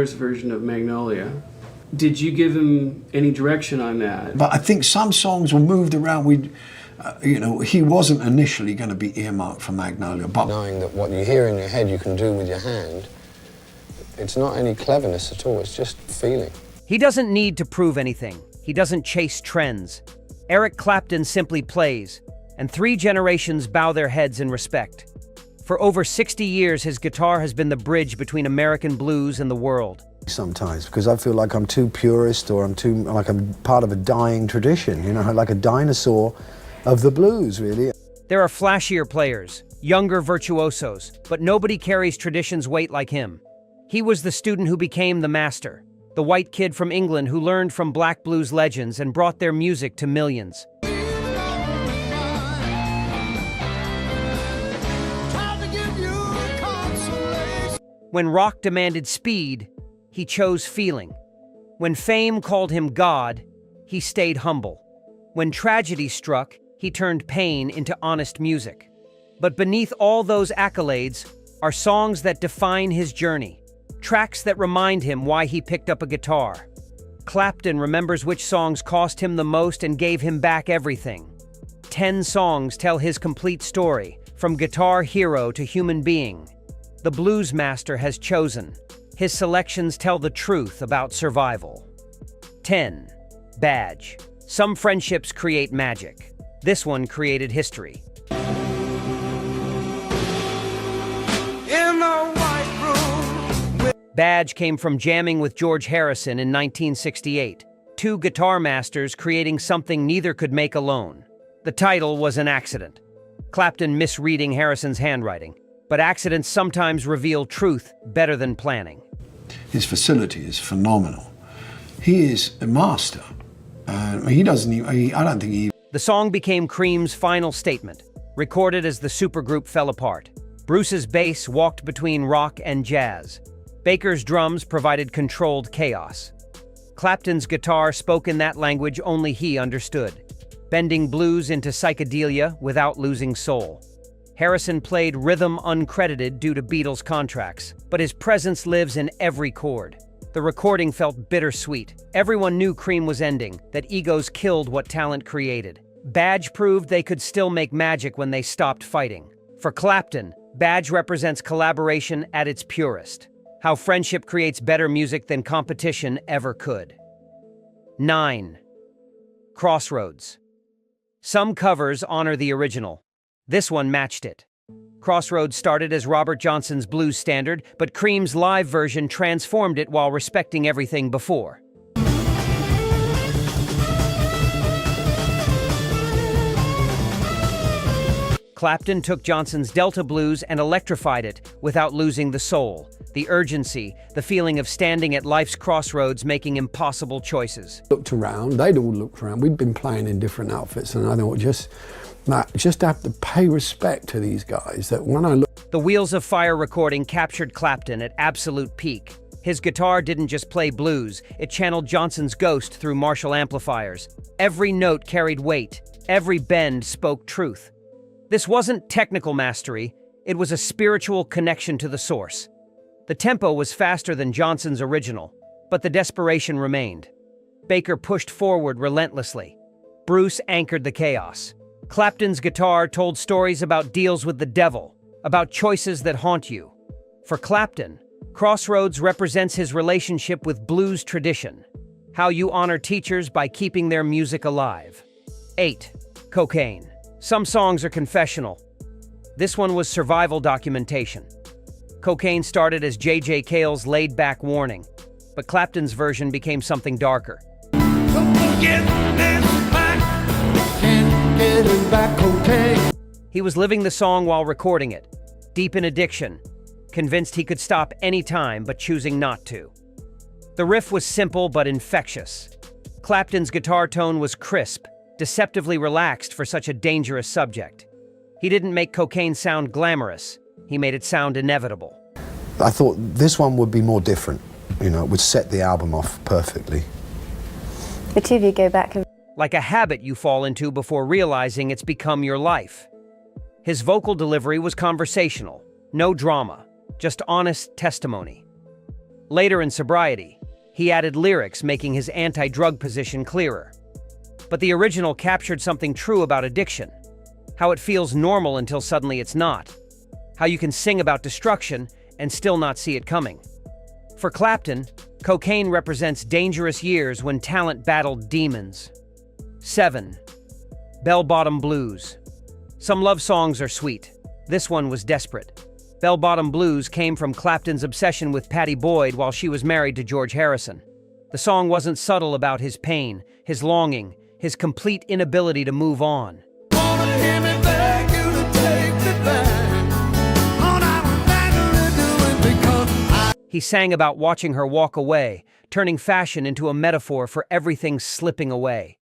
guitarist version of Magnolia. Did you give him any direction on that? But I think some songs were moved around. You know, he wasn't initially going to be earmarked for Magnolia, but knowing that what you hear in your head you can do with your hand, it's not any cleverness at all, it's just feeling. He doesn't need to prove anything. He doesn't chase trends. Eric Clapton simply plays, and 3 generations bow their heads in respect. For over 60 years, his guitar has been the bridge between American blues and the world. Sometimes, because I feel like I'm too purist, or I'm part of a dying tradition, you know, like a dinosaur of the blues, really. There are flashier players, younger virtuosos, but nobody carries tradition's weight like him. He was the student who became the master, the white kid from England who learned from black blues legends and brought their music to millions. When rock demanded speed, he chose feeling. When fame called him God, he stayed humble. When tragedy struck, he turned pain into honest music. But beneath all those accolades are songs that define his journey, tracks that remind him why he picked up a guitar. Clapton remembers which songs cost him the most and gave him back everything. 10 songs tell his complete story, from guitar hero to human being. The blues master has chosen. His selections tell the truth about survival. 10. Badge. Some friendships create magic. This one created history. In a white room. Badge came from jamming with George Harrison in 1968. 2 guitar masters creating something neither could make alone. The title was an accident. Clapton misreading Harrison's handwriting. But accidents sometimes reveal truth better than planning. his facility is phenomenal. He is a master. He doesn't even, I don't think he... The song became Cream's final statement, recorded as the supergroup fell apart. Bruce's bass walked between rock and jazz. Baker's drums provided controlled chaos. Clapton's guitar spoke in that language only he understood, bending blues into psychedelia without losing soul. Harrison played rhythm uncredited due to Beatles contracts, but his presence lives in every chord. The recording felt bittersweet. Everyone knew Cream was ending, that egos killed what talent created. Badge proved they could still make magic when they stopped fighting. For Clapton, Badge represents collaboration at its purest. How friendship creates better music than competition ever could. 9. Crossroads. Some covers honor the original. This one matched it. Crossroads started as Robert Johnson's blues standard, but Cream's live version transformed it while respecting everything before. Clapton took Johnson's Delta blues and electrified it without losing the soul, the urgency, the feeling of standing at life's crossroads making impossible choices. Looked around, they'd all looked around. We'd been playing in different outfits, and I thought just have to pay respect to these guys. That when I look, The Wheels of Fire recording captured Clapton at absolute peak. His guitar didn't just play blues, it channeled Johnson's ghost through Marshall amplifiers. Every note carried weight, every bend spoke truth. This wasn't technical mastery, it was a spiritual connection to the source. The tempo was faster than Johnson's original, but the desperation remained. Baker pushed forward relentlessly. Bruce anchored the chaos. Clapton's guitar told stories about deals with the devil, about choices that haunt you. For Clapton, Crossroads represents his relationship with blues tradition, how you honor teachers by keeping their music alive. 8. Cocaine. Some songs are confessional. This one was survival documentation. Cocaine started as J.J. Cale's laid-back warning, but Clapton's version became something darker. Get this back. Can't get it back, cocaine. He was living the song while recording it, deep in addiction, convinced he could stop any time but choosing not to. The riff was simple but infectious. Clapton's guitar tone was crisp, deceptively relaxed for such a dangerous subject. He didn't make cocaine sound glamorous, he made it sound inevitable. I thought this one would be more different. You know, it would set the album off perfectly. The two of you go back and... Like a habit you fall into before realizing it's become your life. His vocal delivery was conversational, no drama, just honest testimony. Later in sobriety, he added lyrics, making his anti-drug position clearer. But the original captured something true about addiction. How it feels normal until suddenly it's not. How you can sing about destruction and still not see it coming. For Clapton, cocaine represents dangerous years when talent battled demons. 7. Bell-Bottom Blues. Some love songs are sweet. This one was desperate. Bell-Bottom Blues came from Clapton's obsession with Pattie Boyd while she was married to George Harrison. The song wasn't subtle about his pain, his longing, his complete inability to move on. Wanna hear me beg you to take me back? Oh, now I'm back to do it because I He sang about watching her walk away, turning fashion into a metaphor for everything slipping away.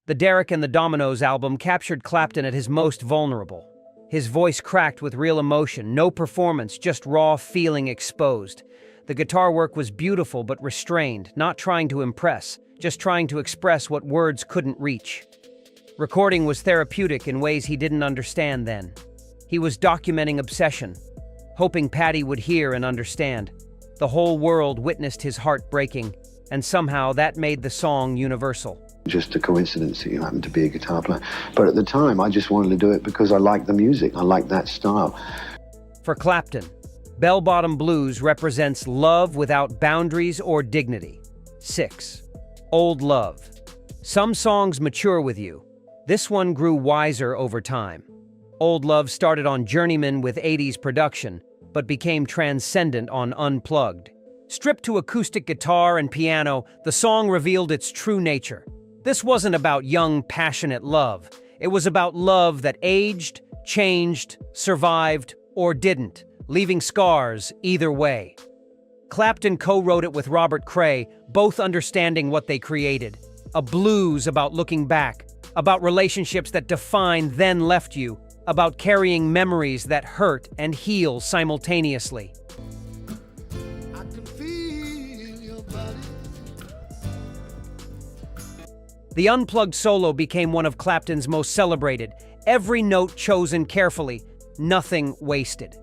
The Derek and the Dominoes album captured Clapton at his most vulnerable. His voice cracked with real emotion, no performance, just raw feeling exposed. The guitar work was beautiful but restrained, not trying to impress, just trying to express what words couldn't reach. Recording was therapeutic in ways he didn't understand then. He was documenting obsession, hoping Pattie would hear and understand. The whole world witnessed his heart breaking, and somehow that made the song universal. Just a coincidence that you happen to be a guitar player. But at the time, I just wanted to do it because I liked the music. I liked that style. For Clapton, Bell-Bottom Blues represents love without boundaries or dignity. 6. Old Love. Some songs mature with you. This one grew wiser over time. Old Love started on Journeyman with 80s production, but became transcendent on Unplugged. Stripped to acoustic guitar and piano, the song revealed its true nature. This wasn't about young, passionate love. It was about love that aged, changed, survived, or didn't, leaving scars either way. Clapton co-wrote it with Robert Cray, both understanding what they created. A blues about looking back, about relationships that define then left you, about carrying memories that hurt and heal simultaneously. I can feel your body. The Unplugged solo became one of Clapton's most celebrated, every note chosen carefully, nothing wasted.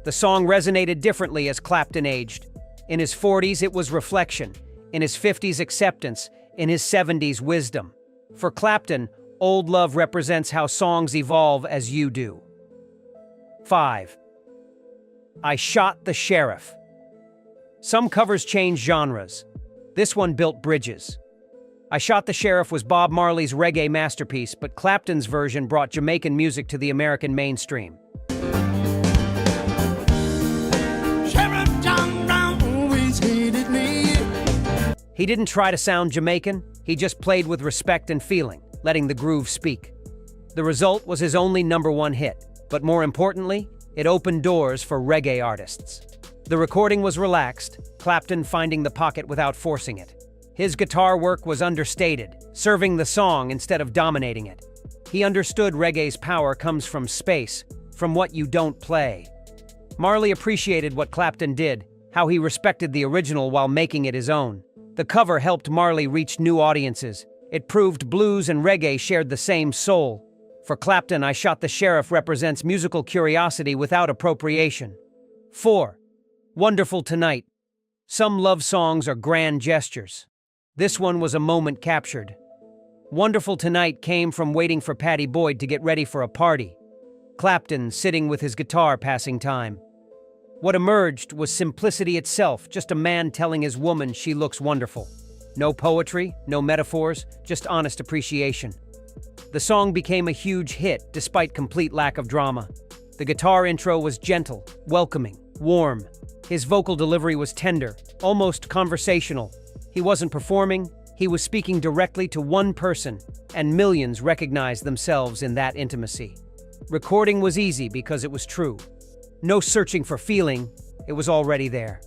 The song resonated differently as Clapton aged. In his 40s, it was reflection. In his 50s, acceptance. In his 70s, wisdom. For Clapton, Old Love represents how songs evolve as you do. 5. I Shot the Sheriff. Some covers change genres. This one built bridges. I Shot the Sheriff was Bob Marley's reggae masterpiece, but Clapton's version brought Jamaican music to the American mainstream. Sheriff John Brown always hated me. He didn't try to sound Jamaican, he just played with respect and feeling, letting the groove speak. The result was his only #1 hit, but more importantly, it opened doors for reggae artists. The recording was relaxed, Clapton finding the pocket without forcing it. His guitar work was understated, serving the song instead of dominating it. He understood reggae's power comes from space, from what you don't play. Marley appreciated what Clapton did, how he respected the original while making it his own. The cover helped Marley reach new audiences. It proved blues and reggae shared the same soul. For Clapton, I Shot the Sheriff represents musical curiosity without appropriation. 4. Wonderful Tonight. Some love songs are grand gestures. This one was a moment captured. Wonderful Tonight came from waiting for Pattie Boyd to get ready for a party. Clapton sitting with his guitar passing time. What emerged was simplicity itself, just a man telling his woman she looks wonderful. No poetry, no metaphors, just honest appreciation. The song became a huge hit despite complete lack of drama. The guitar intro was gentle, welcoming, warm. His vocal delivery was tender, almost conversational. He wasn't performing, he was speaking directly to one person, and millions recognized themselves in that intimacy. Recording was easy because it was true. No searching for feeling, it was already there.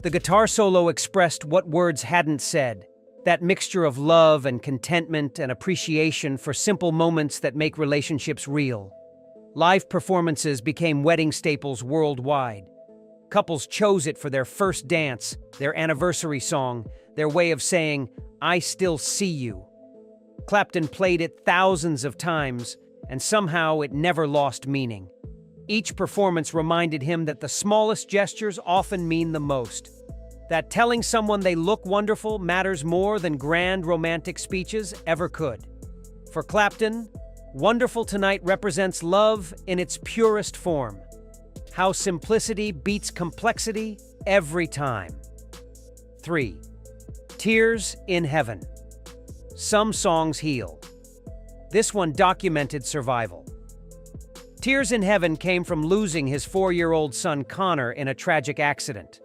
The guitar solo expressed what words hadn't said, that mixture of love and contentment and appreciation for simple moments that make relationships real. Live performances became wedding staples worldwide. Couples chose it for their first dance, their anniversary song, their way of saying, "I still see you." Clapton played it thousands of times, and somehow it never lost meaning. Each performance reminded him that the smallest gestures often mean the most. that telling someone they look wonderful matters more than grand romantic speeches ever could. For Clapton, Wonderful Tonight represents love in its purest form. How simplicity beats complexity every time. 3. Tears in Heaven. Some songs heal. This one documented survival. Tears in Heaven came from losing his 4-year-old son Connor in a tragic accident.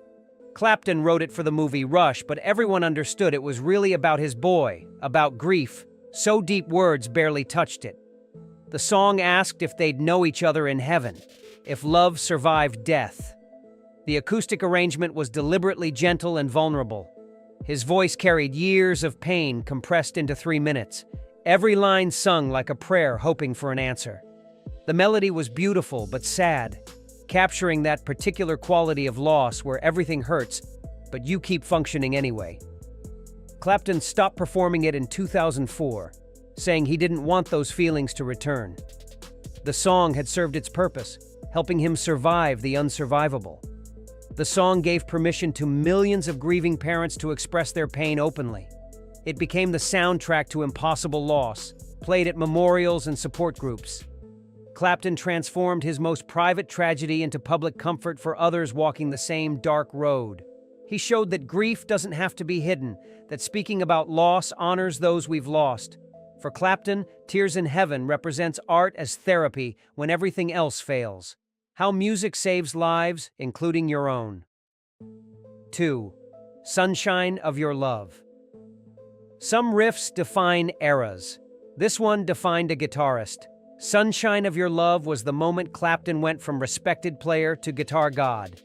Clapton wrote it for the movie Rush, but everyone understood it was really about his boy, about grief. So deep words barely touched it. The song asked if they'd know each other in heaven, if love survived death. The acoustic arrangement was deliberately gentle and vulnerable. His voice carried years of pain compressed into 3 minutes, every line sung like a prayer hoping for an answer. The melody was beautiful but sad, capturing that particular quality of loss where everything hurts, but you keep functioning anyway. Clapton stopped performing it in 2004, saying he didn't want those feelings to return. The song had served its purpose, helping him survive the unsurvivable. The song gave permission to millions of grieving parents to express their pain openly. It became the soundtrack to impossible loss, played at memorials and support groups. Clapton transformed his most private tragedy into public comfort for others walking the same dark road. He showed that grief doesn't have to be hidden, that speaking about loss honors those we've lost. For Clapton, Tears in Heaven represents art as therapy when everything else fails. How music saves lives, including your own. 2. Sunshine of Your Love. Some riffs define eras. This one defined a guitarist. Sunshine of Your Love was the moment Clapton went from respected player to guitar god.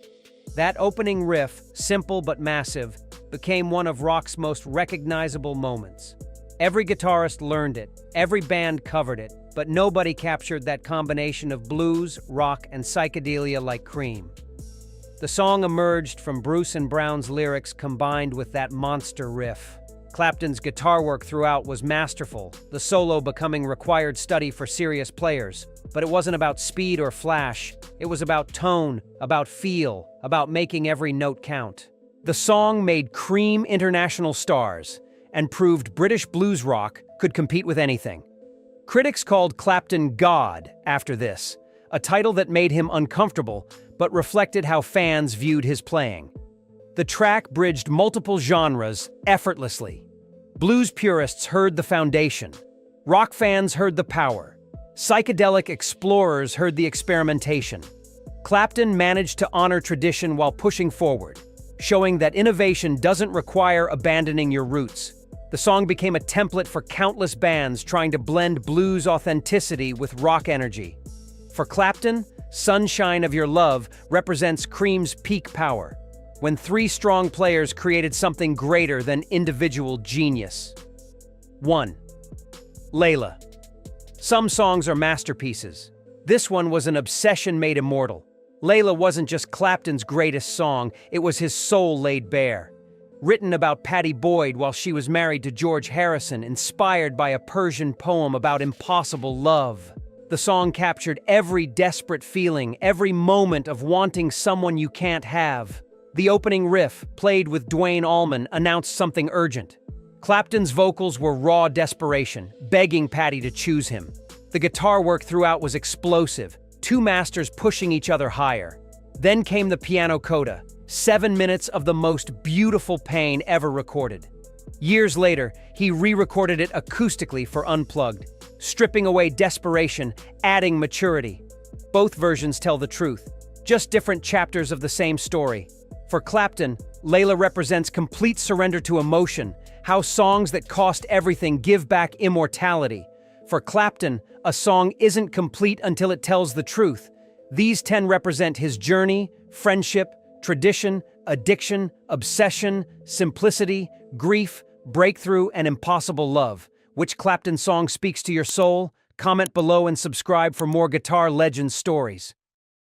That opening riff, simple but massive, became one of rock's most recognizable moments. Every guitarist learned it, every band covered it, but nobody captured that combination of blues, rock, and psychedelia like Cream. The song emerged from Bruce and Brown's lyrics combined with that monster riff. Clapton's guitar work throughout was masterful, the solo becoming required study for serious players. But it wasn't about speed or flash. It was about tone, about feel, about making every note count. The song made Cream international stars and proved British blues rock could compete with anything. Critics called Clapton God after this, a title that made him uncomfortable but reflected how fans viewed his playing. The track bridged multiple genres effortlessly. Blues purists heard the foundation. Rock fans heard the power. Psychedelic explorers heard the experimentation. Clapton managed to honor tradition while pushing forward, showing that innovation doesn't require abandoning your roots. The song became a template for countless bands trying to blend blues authenticity with rock energy. For Clapton, Sunshine of Your Love represents Cream's peak power, when 3 strong players created something greater than individual genius. 1. Layla. Some songs are masterpieces. This one was an obsession made immortal. Layla wasn't just Clapton's greatest song, it was his soul laid bare. Written about Pattie Boyd while she was married to George Harrison, inspired by a Persian poem about impossible love. The song captured every desperate feeling, every moment of wanting someone you can't have. The opening riff, played with Duane Allman, announced something urgent. Clapton's vocals were raw desperation, begging Pattie to choose him. The guitar work throughout was explosive, 2 masters pushing each other higher. Then came the piano coda, 7 minutes of the most beautiful pain ever recorded. Years later, he re-recorded it acoustically for Unplugged, stripping away desperation, adding maturity. Both versions tell the truth, just different chapters of the same story. For Clapton, Layla represents complete surrender to emotion, how songs that cost everything give back immortality. For Clapton, a song isn't complete until it tells the truth. These 10 represent his journey, friendship, tradition, addiction, obsession, simplicity, grief, breakthrough, and impossible love. Which Clapton song speaks to your soul? Comment below and subscribe for more guitar legend stories.